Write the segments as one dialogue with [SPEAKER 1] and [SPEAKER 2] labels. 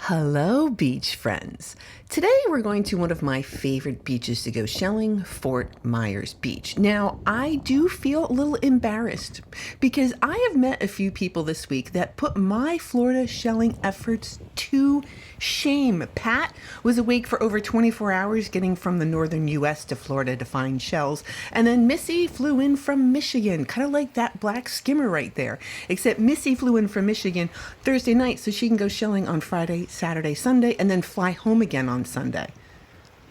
[SPEAKER 1] Hello, beach friends. Today we're going to one of my favorite beaches to go shelling, Fort Myers Beach. Now, I do feel a little embarrassed because I have met a few people this week that put my Florida shelling efforts to shame. Pat was awake for over 24 hours getting from the northern U.S. to Florida to find shells, and then Missy flew in from Michigan, kind of like that black skimmer right there, except Missy flew in from Michigan Thursday night so she can go shelling on Friday, Saturday, Sunday, and then fly home again on Sunday.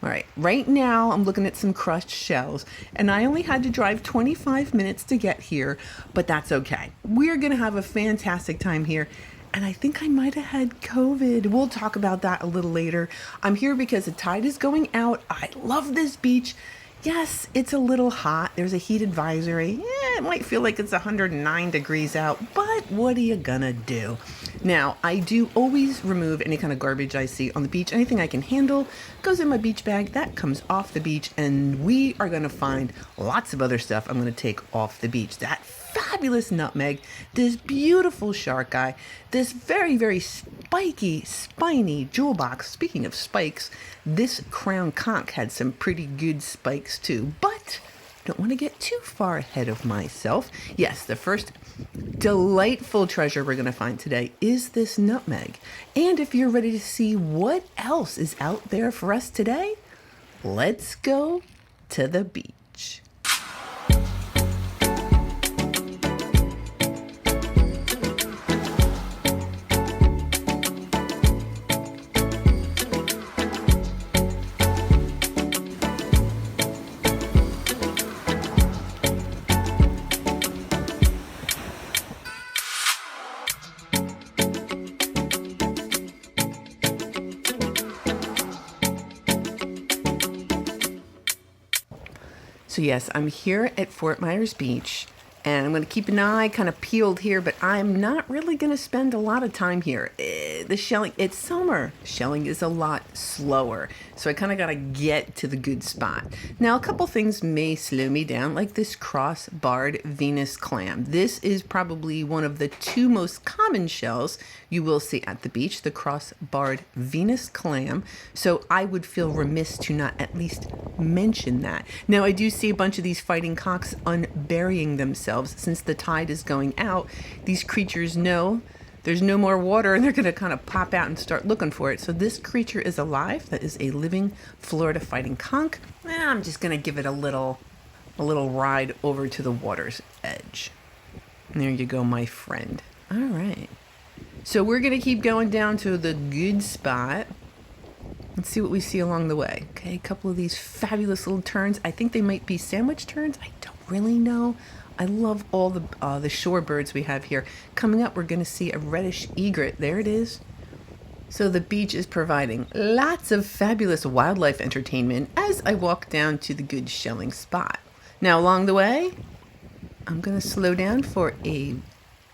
[SPEAKER 1] All right now I'm looking at some crushed shells, and I only had to drive 25 minutes to get here, but that's okay. We're going to have a fantastic time here, and I think I might have had COVID. We'll talk about that a little later. I'm here because the tide is going out. I love this beach. Yes, it's a little hot. There's a heat advisory. Yeah, it might feel like it's 109 degrees out, but what are you gonna do? Now, I do always remove any kind of garbage I see on the beach. Anything I can handle goes in my beach bag. That comes off the beach, and we are gonna find lots of other stuff I'm gonna take off the beach. That fabulous nutmeg, this beautiful shark eye, this very, very spiky, spiny jewel box. Speaking of spikes, this crown conch had some pretty good spikes too, but don't want to get too far ahead of myself. Yes, the first delightful treasure we're going to find today is this nutmeg. And if you're ready to see what else is out there for us today, let's go to the beach. So yes, I'm here at Fort Myers Beach, and I'm going to keep an eye kind of peeled here, but I'm not really going to spend a lot of time here. The shelling, it's summer. Shelling is a lot slower, so I kind of got to get to the good spot. Now, a couple things may slow me down, like this cross-barred Venus clam. This is probably one of the two most common shells you will see at the beach, the cross-barred Venus clam. So I would feel remiss to not at least mention that. Now, I do see a bunch of these fighting cocks unburying themselves. Since the tide is going out, these creatures know there's no more water, and they're going to kind of pop out and start looking for it. So this creature is alive. That is a living Florida fighting conch. And I'm just going to give it a little ride over to the water's edge. And there you go, my friend. All right. So we're going to keep going down to the good spot. Let's see what we see along the way. Okay, a couple of these fabulous little terns. I think they might be sandwich terns. I don't really know. I love all the shorebirds we have here. Coming up, we're going to see a reddish egret. There it is. So the beach is providing lots of fabulous wildlife entertainment as I walk down to the good shelling spot. Now, along the way, I'm going to slow down for a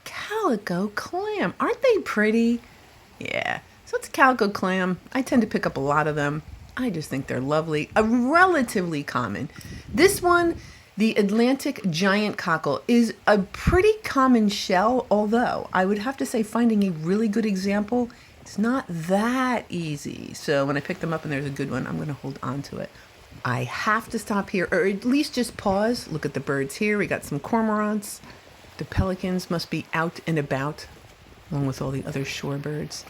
[SPEAKER 1] calico clam. Aren't they pretty? Yeah. So it's a calico clam. I tend to pick up a lot of them. I just think they're lovely. A relatively common. This one, the Atlantic giant cockle, is a pretty common shell, although I would have to say finding a really good example, it's not that easy. So when I pick them up and there's a good one, I'm going to hold on to it. I have to stop here, or at least just pause. Look at the birds here. We got some cormorants. The pelicans must be out and about, along with all the other shorebirds.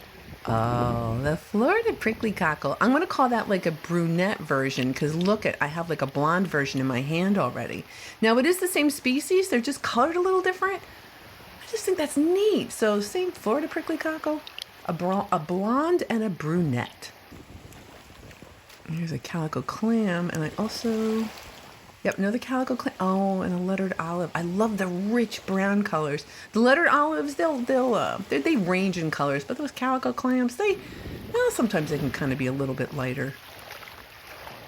[SPEAKER 1] Oh, the Florida prickly cockle. I'm going to call that like a brunette version, because look I have like a blonde version in my hand already. Now, it is the same species. They're just colored a little different. I just think that's neat. So same Florida prickly cockle, a blonde and a brunette. Here's a calico clam, and I also... Yep, another calico clam. Oh, and a lettered olive. I love the rich brown colors. The lettered olives, they range in colors, but those calico clams, sometimes they can kind of be a little bit lighter.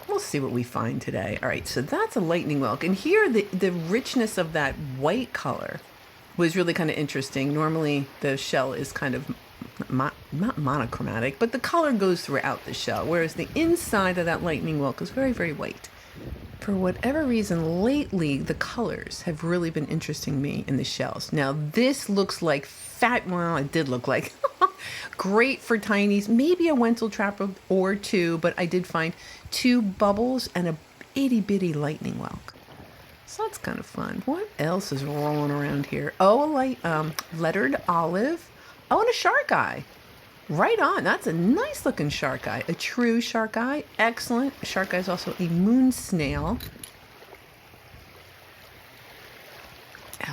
[SPEAKER 1] We'll see what we find today. All right, so that's a lightning whelk, and here the richness of that white color was really kind of interesting. Normally, the shell is kind of not monochromatic, but the color goes throughout the shell, whereas the inside of that lightning whelk is very, very white. For whatever reason, lately, the colors have really been interesting me in the shells. Now, this looks like well, it did look like Great for tinies, maybe a Wenzel trap or two, but I did find 2 bubbles and a itty bitty lightning whelk. So that's kind of fun. What else is rolling around here? Oh, a lettered olive. Oh, and a shark eye. Right on. That's a nice looking shark eye. A true shark eye. Excellent. A shark eye is also a moon snail.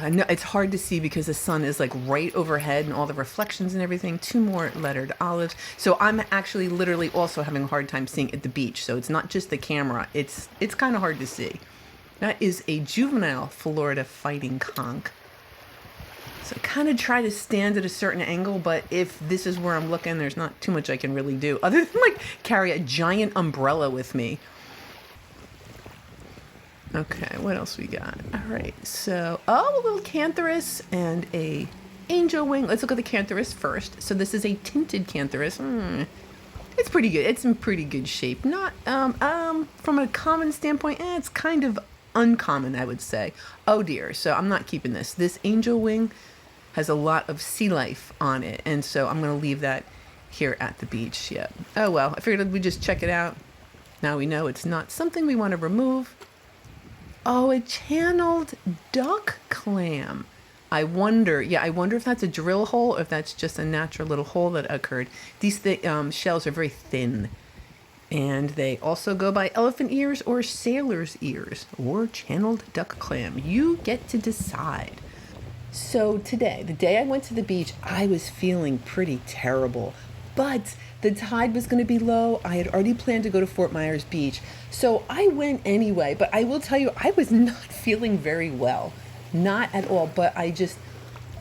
[SPEAKER 1] No, it's hard to see because the sun is like right overhead and all the reflections and everything. 2 more lettered olives. So I'm actually literally also having a hard time seeing at the beach. So it's not just the camera. It's kind of hard to see. That is a juvenile Florida fighting conch. So kind of try to stand at a certain angle, but if this is where I'm looking, there's not too much I can really do other than like carry a giant umbrella with me. Okay, what else we got? All right, so, a little cantharus and a angel wing. Let's look at the cantharus first. So this is a tinted cantharus. It's pretty good. It's in pretty good shape. Not, from a common standpoint, it's kind of uncommon, I would say. Oh dear, so I'm not keeping this. This angel wing has a lot of sea life on it, and so I'm going to leave that here at the beach. Yeah. Oh well, I figured we'd just check it out. Now we know it's not something we want to remove. Oh, a channeled duck clam. I wonder if that's a drill hole or if that's just a natural little hole that occurred. These shells are very thin. And they also go by elephant ears or sailor's ears or channeled duck clam. You get to decide. So today, the day I went to the beach, I was feeling pretty terrible. But the tide was going to be low. I had already planned to go to Fort Myers Beach. So I went anyway. But I will tell you, I was not feeling very well. Not at all. But I just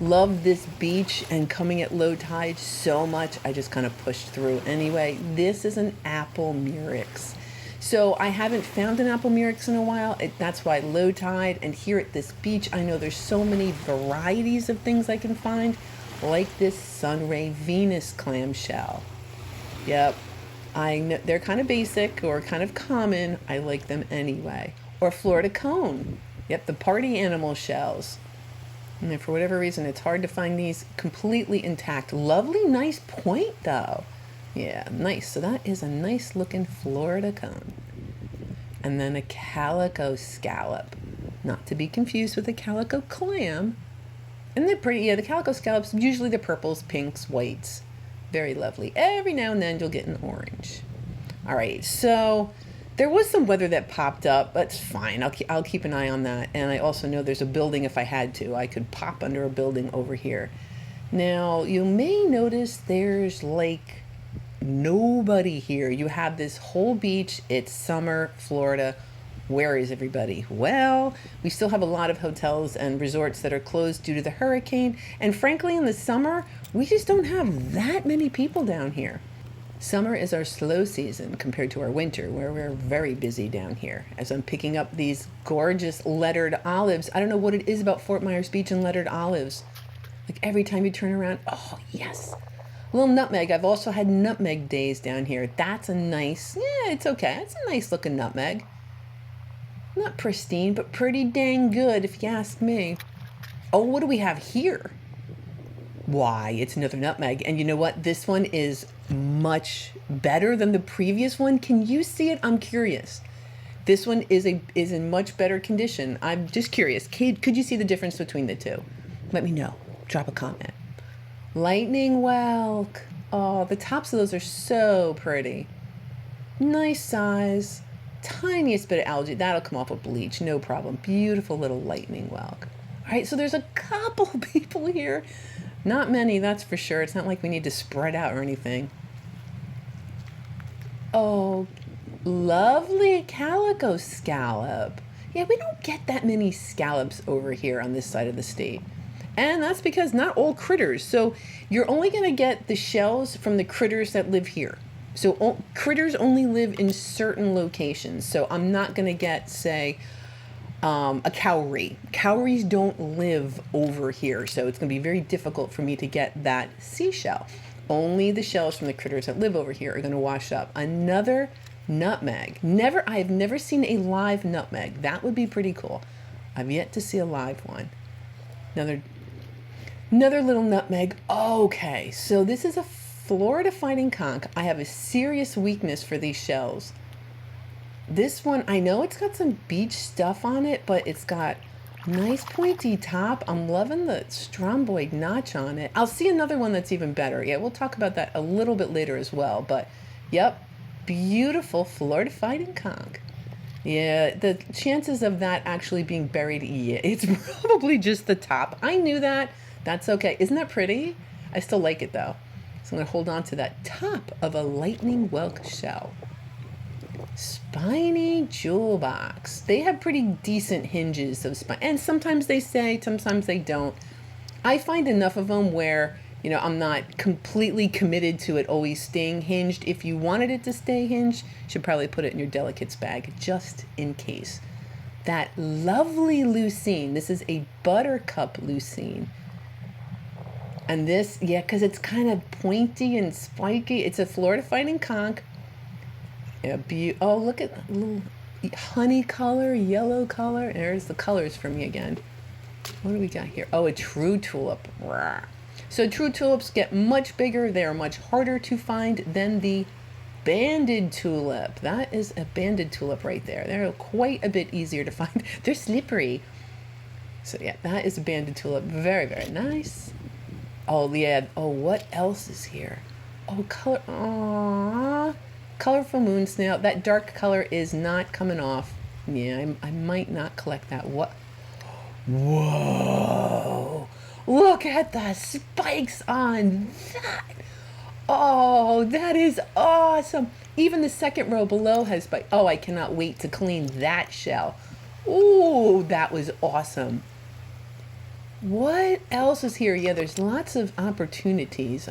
[SPEAKER 1] love this beach and coming at low tide so much. I just kind of pushed through anyway. This is an apple murex. So I haven't found an apple murex in a while. That's why low tide. And here at this beach, I know there's so many varieties of things I can find. Like this sunray Venus clamshell. Yep, I know they're kind of basic or kind of common. I like them anyway. Or Florida cone. Yep, the party animal shells. And for whatever reason, it's hard to find these completely intact. Lovely, nice point though. Yeah, nice. So that is a nice looking Florida cone. And then a calico scallop. Not to be confused with a calico clam. And they're pretty, yeah, the calico scallops, usually the purples, pinks, whites. Very lovely. Every now and then you'll get an orange. All right, so there was some weather that popped up. That's fine. I'll keep an eye on that. And I also know there's a building if I had to. I could pop under a building over here. Now, you may notice there's like nobody here. You have this whole beach. It's summer, Florida. Where is everybody? Well, we still have a lot of hotels and resorts that are closed due to the hurricane. And frankly, in the summer, we just don't have that many people down here. Summer is our slow season compared to our winter, where we're very busy down here. As I'm picking up these gorgeous lettered olives, I don't know what it is about Fort Myers Beach and lettered olives. Like every time you turn around, oh yes. A little nutmeg. I've also had nutmeg days down here. That's a nice, yeah, it's okay. It's a nice looking nutmeg. Not pristine, but pretty dang good, if you ask me. Oh, what do we have here? Why, it's another nutmeg. And you know what? This one is much better than the previous one. Can you see it? I'm curious. This one is in much better condition. I'm just curious. Could you see the difference between the two? Let me know. Drop a comment. Lightning whelk. Oh, the tops of those are so pretty. Nice size. Tiniest bit of algae. That'll come off with bleach. No problem. Beautiful little lightning whelk. All right, so there's a couple people here. Not many, that's for sure. It's not like we need to spread out or anything. Oh, lovely calico scallop. Yeah, we don't get that many scallops over here on this side of the state. And that's because not all critters. So you're only going to get the shells from the critters that live here. So critters only live in certain locations. So I'm not going to get, say, a cowrie. Cowries don't live over here. So it's going to be very difficult for me to get that seashell. Only the shells from the critters that live over here are going to wash up. Another nutmeg. I have never seen a live nutmeg. That would be pretty cool. I've yet to see a live one. Another Another little nutmeg. Okay, so this is a Florida fighting conch. I have a serious weakness for these shells. This one, I know it's got some beach stuff on it, but it's got nice pointy top. I'm loving the stromboid notch on it. I'll see another one that's even better. Yeah, we'll talk about that a little bit later as well. But, yep, beautiful Florida fighting conch. Yeah, the chances of that actually being buried, yeah, it's probably just the top. I knew that. That's okay. Isn't that pretty? I still like it, though. So I'm going to hold on to that top of a lightning whelk shell. Spiny jewel box. They have pretty decent hinges of spine. And sometimes they say, sometimes they don't. I find enough of them where, you know, I'm not completely committed to it always staying hinged. If you wanted it to stay hinged, you should probably put it in your delicates bag just in case. That lovely lucine. This is a buttercup lucine. And this, yeah, because it's kind of pointy and spiky. It's a Florida fighting conch. Yeah, oh, look at a little honey color, yellow color. There's the colors for me again. What do we got here? Oh, a true tulip. So true tulips get much bigger. They are much harder to find than the banded tulip. That is a banded tulip right there. They're quite a bit easier to find. They're slippery. So yeah, that is a banded tulip. Very, very nice. Oh, yeah. Oh, what else is here? Oh, color. Aww. Colorful moon snail. That dark color is not coming off. Yeah, I might not collect that. What? Whoa! Look at the spikes on that. Oh, that is awesome. Even the second row below has spikes. Oh, I cannot wait to clean that shell. Ooh, that was awesome. What else is here? Yeah, there's lots of opportunities.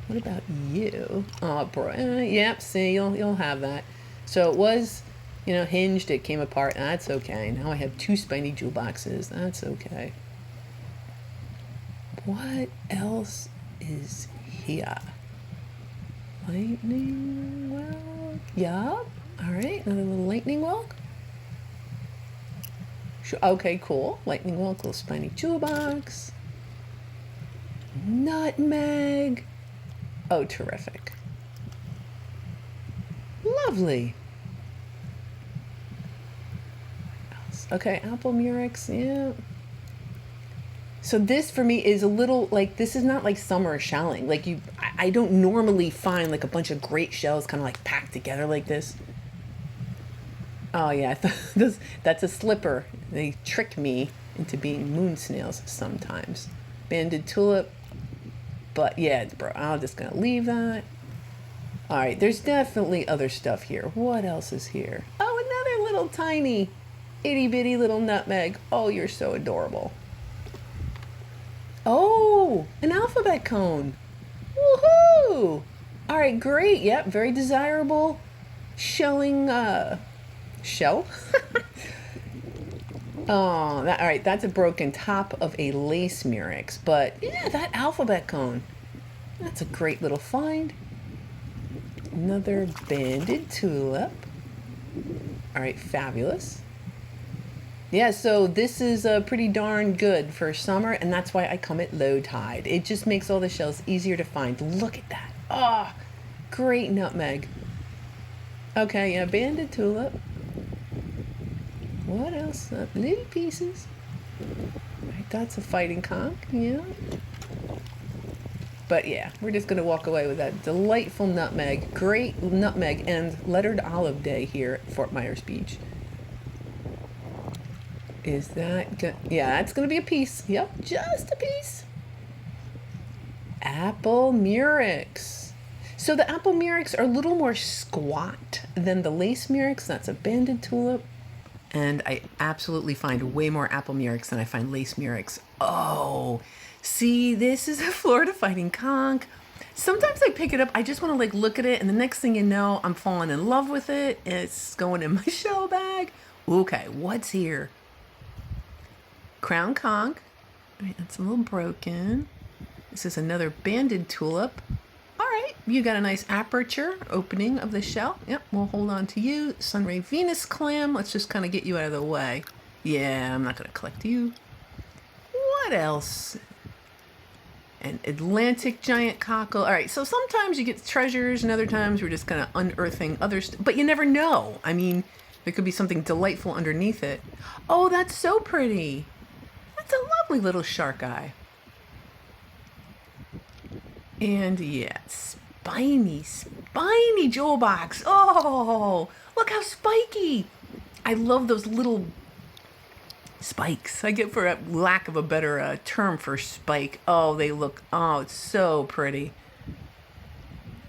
[SPEAKER 1] What about you? Oh, bro. Yep, see, you'll have that. So it was, you know, hinged. It came apart. That's okay. Now I have 2 spiny jewel boxes. That's okay. What else is here? Lightning whelk. Yup. All right, another little lightning whelk. Okay, cool. Lightning whelk, little spiny jewel box. Nutmeg. Oh, terrific. Lovely. Okay, apple murex, yeah. So this for me is a little like, this is not like summer shelling. Like I don't normally find like a bunch of great shells kind of like packed together like this. Oh yeah, that's a slipper. They trick me into being moon snails sometimes. Banded tulip. But yeah, bro, I'm just going to leave that. All right, there's definitely other stuff here. What else is here? Oh, another little tiny itty bitty little nutmeg. Oh, you're so adorable. Oh, an alphabet cone. Woohoo! All right, great. Yep, very desirable shelling shell. Oh, all right, that's a broken top of a lace murex. But yeah, that alphabet cone. That's a great little find. Another banded tulip. All right, fabulous. Yeah, so this is pretty darn good for summer, and that's why I come at low tide. It just makes all the shells easier to find. Look at that. Oh, great nutmeg. Okay, yeah, banded tulip. What else? Little pieces. Right, that's a fighting conch, yeah. But yeah, we're just going to walk away with that delightful nutmeg. Great nutmeg and lettered olive day here at Fort Myers Beach. Is that good? Yeah, that's going to be a piece. Yep, just a piece. Apple murex. So the apple murex are a little more squat than the lace murex. That's a banded tulip. And I absolutely find way more apple murex than I find lace murex. Oh, see, this is a Florida fighting conch. Sometimes I pick it up, I just want to like look at it, and the next thing you know, I'm falling in love with it. It's going in my shell bag. Okay, what's here? Crown conch. Right, that's a little broken. This is another banded tulip. All right, you got a nice aperture opening of the shell. Yep, we'll hold on to you. Sunray Venus clam. Let's just kind of get you out of the way. Yeah, I'm not going to collect you. What else? and Atlantic giant cockle. All right, so sometimes you get treasures, and other times we're just kind of unearthing other stuff. But you never know. I mean, there could be something delightful underneath it. Oh, that's so pretty. That's a lovely little shark eye. And yeah, spiny jewel box. Oh, look how spiky. I love those little spikes. I get, for a lack of a better term for spike. Oh, they look, oh, it's so pretty.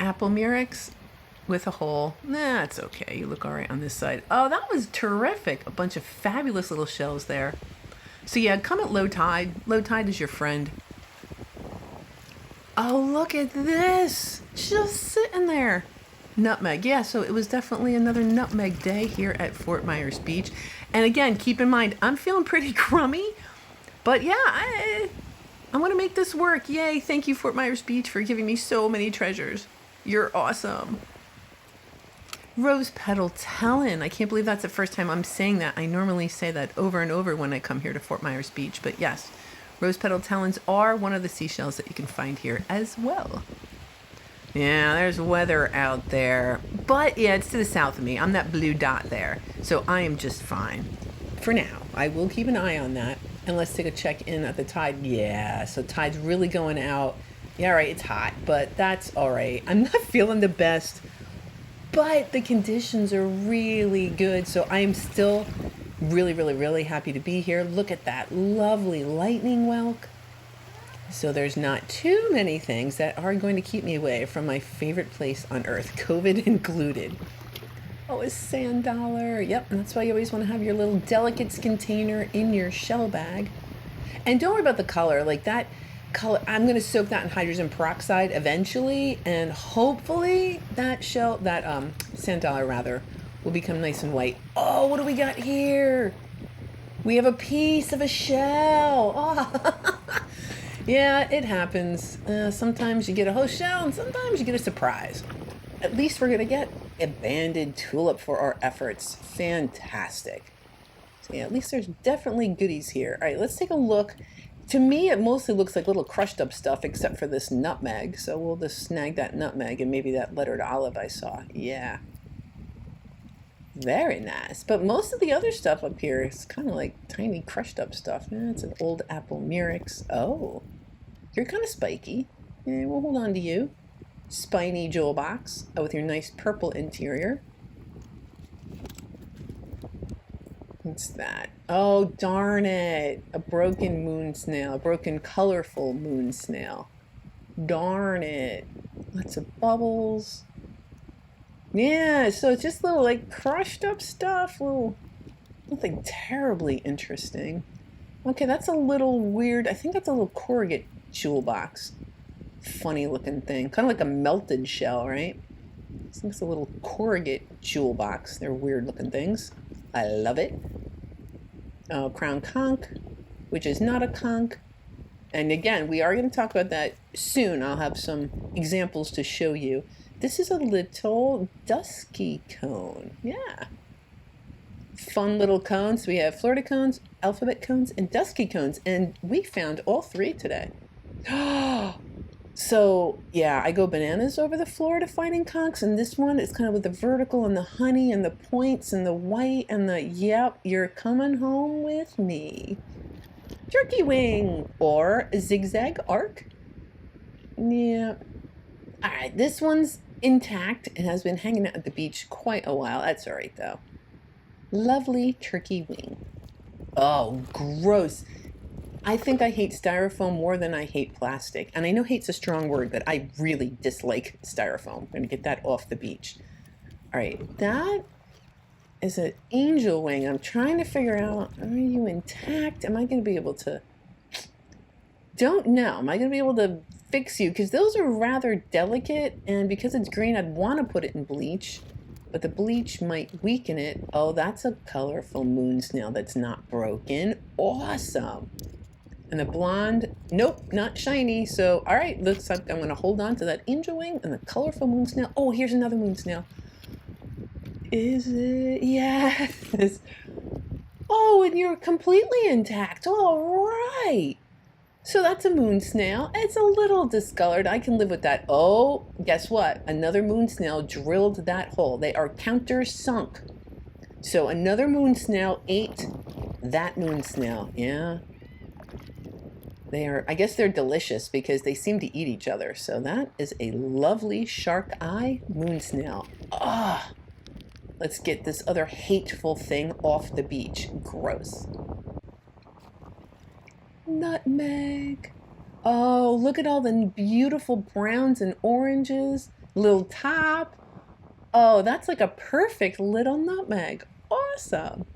[SPEAKER 1] Apple murex with a hole. Nah, it's okay. You look all right on this side. Oh, that was terrific. A bunch of fabulous little shells there. So yeah, come at low tide. Low tide is your friend. Oh, look at this. Just sitting there. Nutmeg. Yeah, so it was definitely another nutmeg day here at Fort Myers Beach. And again, keep in mind, I'm feeling pretty crummy. But yeah, I want to make this work. Yay. Thank you, Fort Myers Beach, for giving me so many treasures. You're awesome. Rose petal talon. I can't believe that's the first time I'm saying that. I normally say that over and over when I come here to Fort Myers Beach. But yes, rose petal talons are one of the seashells that you can find here as well. Yeah, there's weather out there. But yeah, it's to the south of me. I'm that blue dot there. So I am just fine. For now, I will keep an eye on that. And let's take a check in at the tide. Yeah, so tide's really going out. Yeah, right, it's hot, but that's all right. I'm not feeling the best, but the conditions are really good. So I am still really happy to be here. Look at that lovely lightning whelk. So there's not too many things that are going to keep me away from my favorite place on earth, COVID included. Oh, a sand dollar. Yep, and that's why you always want to have your little delicates container in your shell bag. And don't worry about the color. Like that color, I'm going to soak that in hydrogen peroxide eventually, and hopefully that shell, that sand dollar rather, will become nice and white. Oh, what do we got here? We have a piece of a shell. Oh. Yeah, it happens. Sometimes you get a whole shell and sometimes you get a surprise. At least we're going to get a banded tulip for our efforts. Fantastic. So yeah, at least there's definitely goodies here. All right, let's take a look. To me, it mostly looks like little crushed up stuff except for this nutmeg. So we'll just snag that nutmeg and maybe that lettered olive I saw. Yeah. Very nice. But most of the other stuff up here is kind of like tiny crushed up stuff. It's an old apple murex. Oh, you're kind of spiky. Yeah, we'll hold on to you. Spiny jewel box with your nice purple interior. What's that? Oh, darn it. A broken moon snail. A broken colorful moon snail. Darn it. Lots of bubbles. Yeah, so it's just little like crushed up stuff. Little, nothing terribly interesting. Okay, that's a little weird. I think that's a little corrugate jewel box. Funny looking thing. Kind of like a melted shell, right? I think it's a little corrugate jewel box. They're weird looking things. I love it. Oh, crown conch, which is not a conch. And again, we are going to talk about that soon. I'll have some examples to show you. This is a little dusky cone. Yeah. Fun little cones. We have Florida cones, alphabet cones, and dusky cones. And we found all three today. So, yeah, I go bananas over the Florida finding conchs. And this one is kind of with the vertical and the honey and the points and the white and the, yep, you're coming home with me. Turkey wing or zigzag arc. Yeah. All right, this one's intact and has been hanging out at the beach quite a while. That's all right, though. Lovely turkey wing. Oh, gross. I think I hate styrofoam more than I hate plastic. And I know hate's a strong word, but I really dislike styrofoam. I'm going to get that off the beach. All right, that is an angel wing. I'm trying to figure out, are you intact? Am I going to be able to... Don't know. Am I going to be able to fix you? Because those are rather delicate, and because it's green, I'd want to put it in bleach, but the bleach might weaken it. Oh, that's a colorful moon snail that's not broken. Awesome. And the blonde, nope, not shiny. So, all right, looks like I'm going to hold on to that angel wing and the colorful moon snail. Oh, here's another moon snail. Is it? Yes. Oh, and you're completely intact. All right. So that's a moon snail. It's a little discolored. I can live with that. Oh, guess what? Another moon snail drilled that hole. They are countersunk. So another moon snail ate that moon snail. Yeah. They are, I guess they're delicious because they seem to eat each other. So that is a lovely shark eye moon snail. Ah, let's get this other hateful thing off the beach. Gross. Nutmeg. Oh, look at all the beautiful browns and oranges. Little top. Oh, that's like a perfect little nutmeg. Awesome.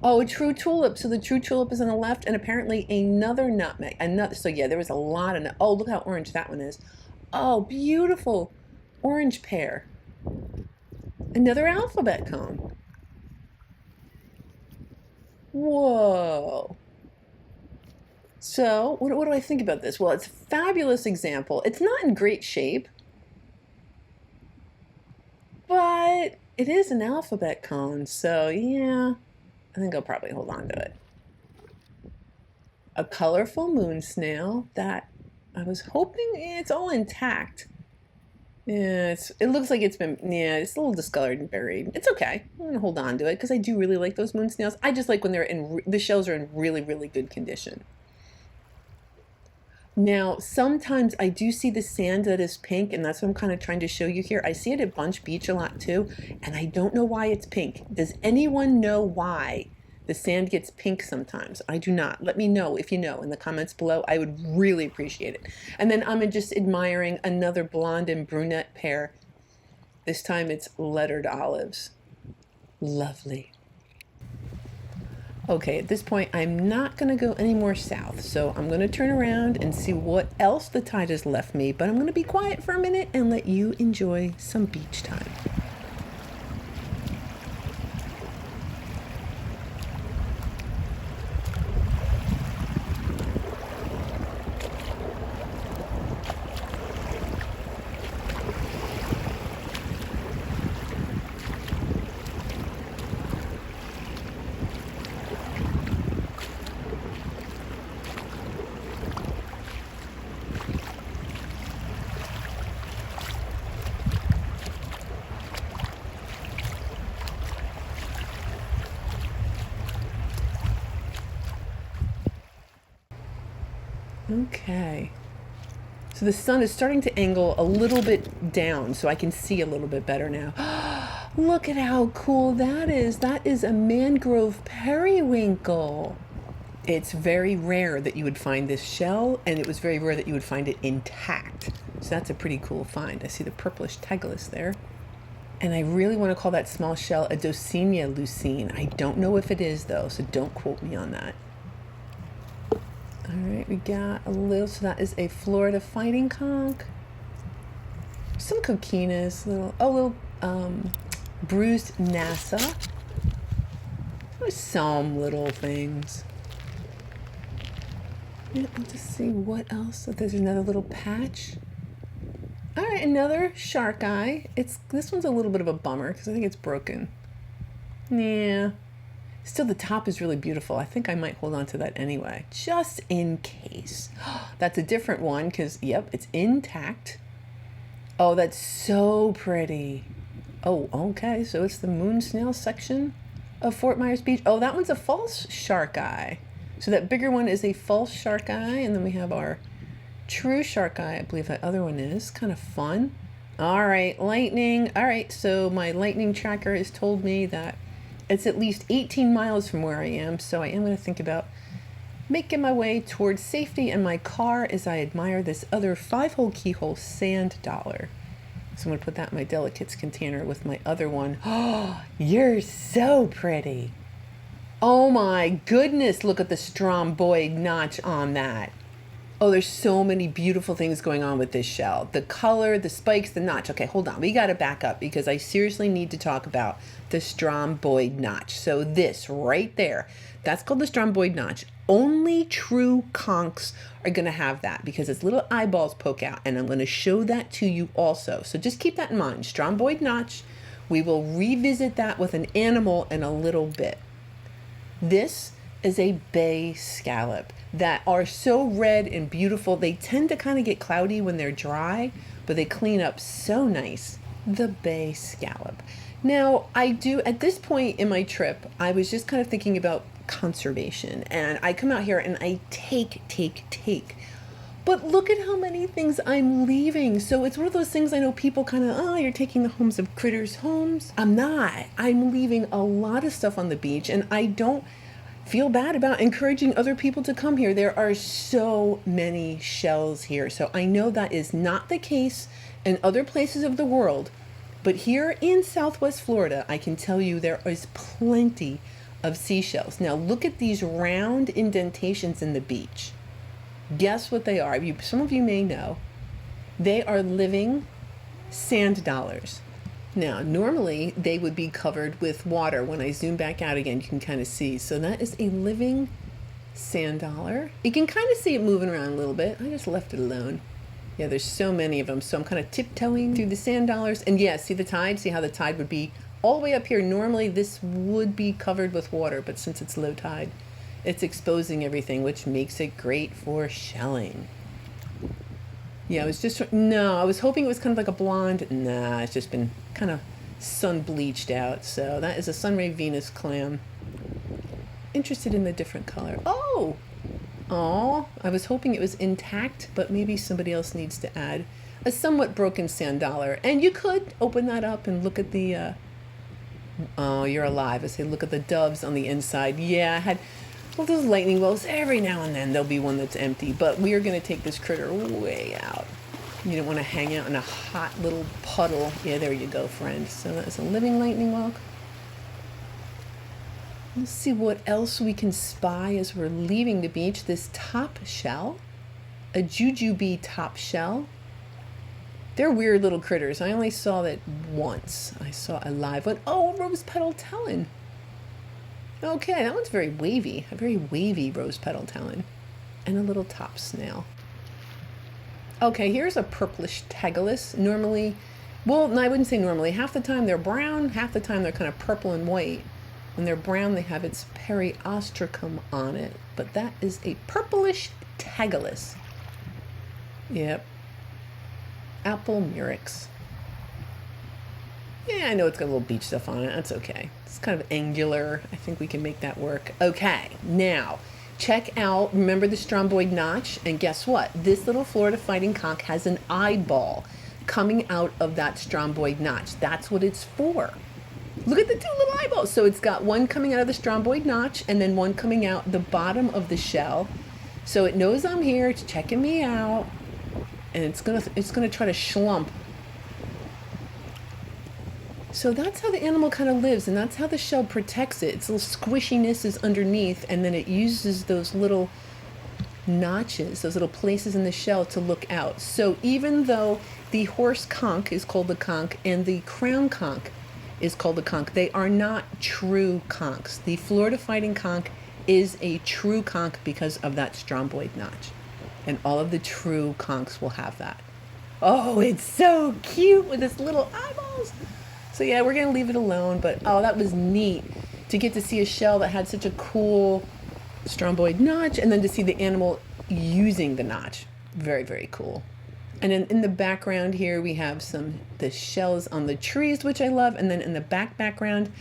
[SPEAKER 1] Oh, a true tulip. So the true tulip is on the left, and apparently another nutmeg. Another. So yeah, there was a lot of. Oh, look how orange that one is. Oh, beautiful orange pear. Another alphabet cone. Whoa. So what do I think about this? Well, it's a fabulous example. It's not in great shape, but it is an alphabet cone. So yeah, I think I'll probably hold on to it. A colorful moon snail that I was hoping it's all intact. Yeah, it looks like it's been, yeah, it's a little discolored and buried. It's okay. I'm gonna hold on to it because I do really like those moon snails. I just like when they're in, the shells are in really, really good condition. Now, sometimes I do see the sand that is pink, and that's what I'm kind of trying to show you here. I see it at Bunch Beach a lot too, and I don't know why it's pink. Does anyone know why the sand gets pink sometimes? I do not. Let me know if you know in the comments below. I would really appreciate it. And then I'm just admiring another blonde and brunette pair. This time it's lettered olives. Lovely. Okay, at this point, I'm not going to go any more south, so I'm going to turn around and see what else the tide has left me, but I'm going to be quiet for a minute and let you enjoy some beach time. Okay. So the sun is starting to angle a little bit down so I can see a little bit better now. Look at how cool that is. That is a mangrove periwinkle. It's very rare that you would find this shell, and it was very rare that you would find it intact. So that's a pretty cool find. I see the purplish tegulus there. And I really want to call that small shell a Dosenia lucine. I don't know if it is though, so don't quote me on that. All right, we got a little, so that is a Florida fighting conch. Some coquinas, little bruised NASA. There's some little things. Yeah, let's just see what else. So there's another little patch. All right, another shark eye. This one's a little bit of a bummer because I think it's broken. Yeah. Still, the top is really beautiful. I think I might hold on to that anyway, just in case. That's a different one because, yep, it's intact. Oh, that's so pretty. Oh, okay, so it's the moon snail section of Fort Myers Beach. Oh, that one's a false shark eye. So that bigger one is a false shark eye, and then we have our true shark eye. I believe that other one is kind of fun. All right, lightning. All right, so my lightning tracker has told me that it's at least 18 miles from where I am, so I am going to think about making my way towards safety in my car as I admire this other 5-hole keyhole sand dollar. So I'm going to put that in my delicates container with my other one. Oh, you're so pretty. Oh my goodness, look at the stromboid notch on that. Oh, there's so many beautiful things going on with this shell. The color, the spikes, the notch. Okay, hold on. We got to back up because I seriously need to talk about the stromboid notch. So this right there, that's called the stromboid notch. Only true conchs are going to have that because its little eyeballs poke out, and I'm going to show that to you also. So just keep that in mind. Stromboid notch. We will revisit that with an animal in a little bit. This is a bay scallop that are so red and beautiful. They tend to kind of get cloudy when they're dry, but they clean up so nice. The bay scallop. Now, I do, at this point in my trip, I was just kind of thinking about conservation, and I come out here and I take. But look at how many things I'm leaving. So it's one of those things I know people kind of, oh, you're taking the homes of critters' homes. I'm not. I'm leaving a lot of stuff on the beach, and I don't feel bad about encouraging other people to come here. There are so many shells here. So I know that is not the case in other places of the world. But here in Southwest Florida, I can tell you there is plenty of seashells. Now look at these round indentations in the beach. Guess what they are? Some of you may know. They are living sand dollars. Now, normally they would be covered with water. When I zoom back out again, you can kind of see. So that is a living sand dollar. You can kind of see it moving around a little bit. I just left it alone. Yeah, there's so many of them. So I'm kind of tiptoeing through the sand dollars. And yeah, see the tide? See how the tide would be all the way up here. Normally this would be covered with water, but since it's low tide, it's exposing everything, which makes it great for shelling. Yeah, I was hoping it was kind of like a blonde. Nah, it's just been kind of sun bleached out. So that is a sunray Venus clam. Interested in the different color. Oh, I was hoping it was intact, but maybe somebody else needs to add a somewhat broken sand dollar. And you could open that up and look at the, oh, you're alive. I say, look at the doves on the inside. Yeah, I had, well, those lightning bolts, every now and then there'll be one that's empty, but we are going to take this critter way out. You don't want to hang out in a hot little puddle. Yeah, there you go, friend. So that's a living lightning well. Let's see what else we can spy as we're leaving the beach. This top shell, a jujube top shell. They're weird little critters. I only saw that once. I saw a live one. Oh, rose petal talon. Okay, that one's very wavy. A very wavy rose petal talon. And a little top snail. Okay, here's a purplish Tegalis. Normally, well, no, I wouldn't say normally. Half the time they're brown, half the time they're kind of purple and white. When they're brown, they have its periostracum on it. But that is a purplish Tegalis. Yep. Apple murex. Yeah, I know it's got a little beach stuff on it. That's okay. It's kind of angular. I think we can make that work. Okay, now check out, remember the stromboid notch? And guess what? This little Florida fighting conch has an eyeball coming out of that stromboid notch. That's what it's for. Look at the two little eyeballs. So it's got one coming out of the stromboid notch and then one coming out the bottom of the shell. So it knows I'm here. It's checking me out. And it's gonna try to schlump. So that's how the animal kind of lives, and that's how the shell protects it. Its little squishiness is underneath, and then it uses those little notches, those little places in the shell to look out. So even though the horse conch is called the conch and the crown conch is called the conch, they are not true conchs. The Florida fighting conch is a true conch because of that stromboid notch. And all of the true conchs will have that. Oh, it's so cute with its little eyeballs. So yeah, we're gonna leave it alone, but oh, that was neat to get to see a shell that had such a cool stromboid notch and then to see the animal using the notch. Very, very cool. And then in the background here, we have the shells on the trees, which I love. And then in the background,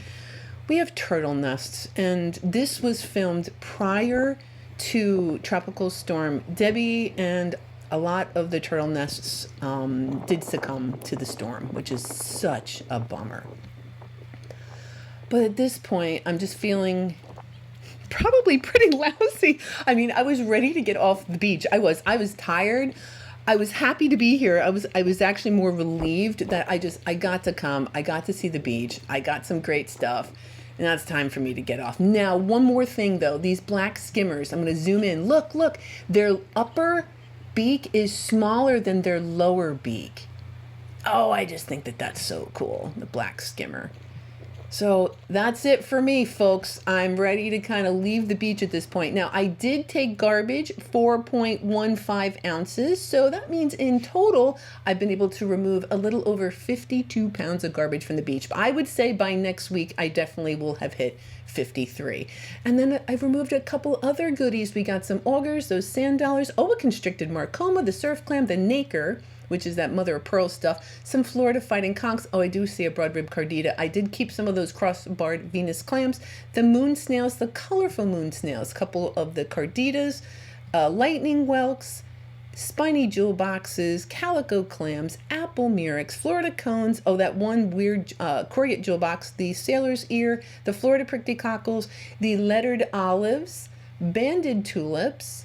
[SPEAKER 1] we have turtle nests. And this was filmed prior to Tropical Storm Debbie, and a lot of the turtle nests did succumb to the storm, which is such a bummer. But at this point, I'm just feeling probably pretty lousy. I mean, I was ready to get off the beach. I was tired. I was happy to be here. I was actually more relieved that I got to come. I got to see the beach. I got some great stuff. And that's time for me to get off. Now, one more thing though, these black skimmers, I'm going to zoom in. Look, their upper beak is smaller than their lower beak. Oh, I just think that that's so cool, the black skimmer. So that's it for me, folks. I'm ready to kind of leave the beach at this point. Now, I did take garbage, 4.15 ounces. So that means in total, I've been able to remove a little over 52 pounds of garbage from the beach. But I would say by next week, I definitely will have hit 53. And then I've removed a couple other goodies. We got some augers, those sand dollars, a constricted marcoma, the surf clam, the nacre, which is that mother of pearl stuff, some Florida fighting conchs. I do see a broad-rib cardita. I did keep some of those cross-barred Venus clams, the moon snails, the colorful moon snails, a couple of the carditas, lightning whelks, spiny jewel boxes, calico clams, apple murex, Florida cones, that one weird corrugate jewel box, the sailor's ear, the Florida prickly cockles, the lettered olives, banded tulips.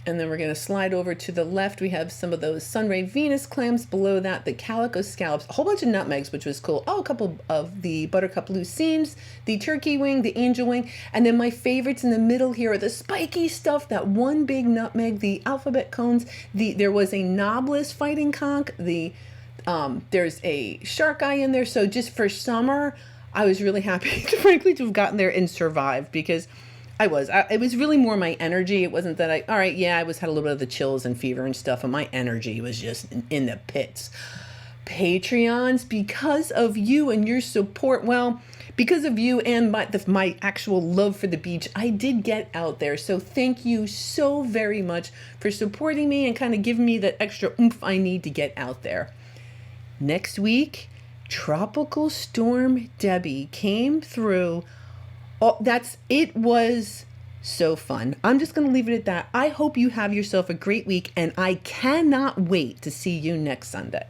[SPEAKER 1] And then we're going to slide over to the left. We have some of those sunray Venus clams. Below that, the calico scallops, a whole bunch of nutmegs, which was cool. A couple of the buttercup lucines, the turkey wing, the angel wing. And then my favorites in the middle here are the spiky stuff, that one big nutmeg, the alphabet cones. There was a knobless fighting conch. There's a shark eye in there. So just for summer, I was really happy, frankly, to have gotten there and survived, because it was really more my energy. It wasn't that I had a little bit of the chills and fever and stuff, and my energy was just in the pits. Patreons, because of you and your support, because of you and my actual love for the beach, I did get out there. So thank you so very much for supporting me and kind of giving me that extra oomph I need to get out there. Next week, Tropical Storm Debbie came through. It was so fun. I'm just going to leave it at that. I hope you have yourself a great week, and I cannot wait to see you next Sunday.